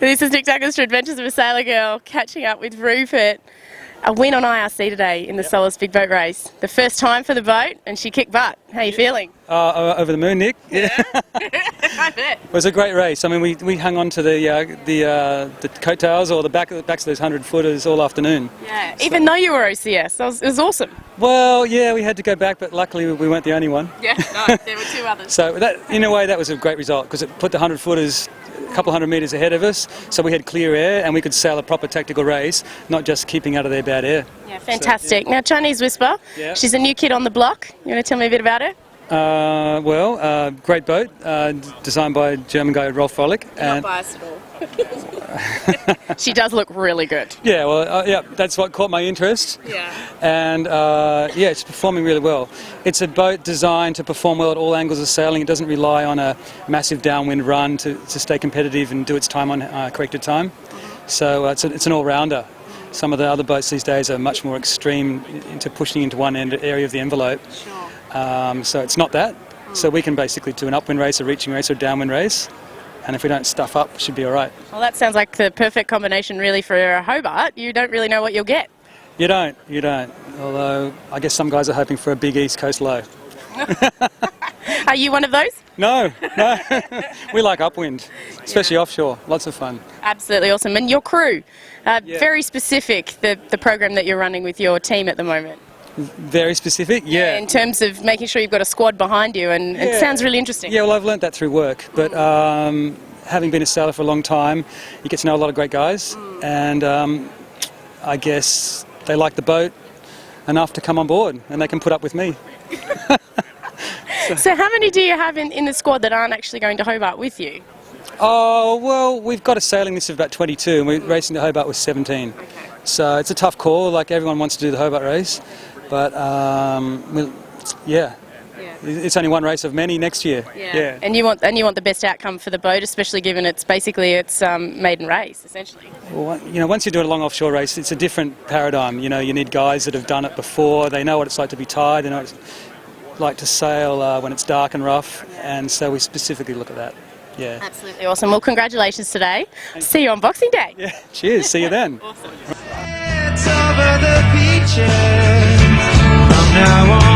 This is Nick Douglas for Adventures of a Sailor Girl, catching up with Rupert. A win on IRC today in the SOLAS Big Boat Race. The first time for the boat, and she kicked butt. How are you feeling? Over the moon, Nick. Yeah. I bet. It was a great race. I mean, we hung on to the coattails or the backs of those 100-footers all afternoon. Yeah. So, even though you were OCS, it was awesome. Well, yeah, we had to go back, but luckily we weren't the only one. Yeah, no, there were two others. So that, in a way, that was a great result because it put the 100-footers a couple hundred metres ahead of us, so we had clear air and we could sail a proper tactical race, not just keeping out of their bad air. Yeah, fantastic. So, yeah. Now, Chinese Whisper, she's a new kid on the block. You want to tell me a bit about her? Great boat, designed by a German guy, Rolf Frolick. Not biased at all. She does look really good. Yeah, well, that's what caught my interest. Yeah. And it's performing really well. It's a boat designed to perform well at all angles of sailing. It doesn't rely on a massive downwind run to stay competitive and do its time on corrected time. So it's an all-rounder. Some of the other boats these days are much more extreme into pushing into one area of the envelope. Sure. So it's not that. So we can basically do an upwind race, a reaching race, or a downwind race. And if we don't stuff up, it should be all right. Well, that sounds like the perfect combination really for a Hobart. You don't really know what you'll get. You don't. Although I guess some guys are hoping for a big East Coast low. Are you one of those? No. We like upwind, especially offshore. Lots of fun. Absolutely awesome. And your crew, very specific, the program that you're running with your team at the moment. Very specific, yeah. In terms of making sure you've got a squad behind you, and it sounds really interesting. Yeah, well, I've learnt that through work, but having been a sailor for a long time, you get to know a lot of great guys, and I guess they like the boat enough to come on board, and they can put up with me. So how many do you have in the squad that aren't actually going to Hobart with you? Oh, well, we've got a sailing list of about 22, and we're racing to Hobart with 17. Okay. So it's a tough call, like everyone wants to do the Hobart race. But, it's only one race of many next year. Yeah. And you want the best outcome for the boat, especially given it's basically its maiden race, essentially. Well, once you do a long offshore race, it's a different paradigm. You need guys that have done it before. They know what it's like to be tired. They know what it's like to sail when it's dark and rough. And so we specifically look at that. Yeah. Absolutely awesome. Well, congratulations today. See you on Boxing Day. Yeah. Cheers. See you then. Awesome. It's over the beaches from now on.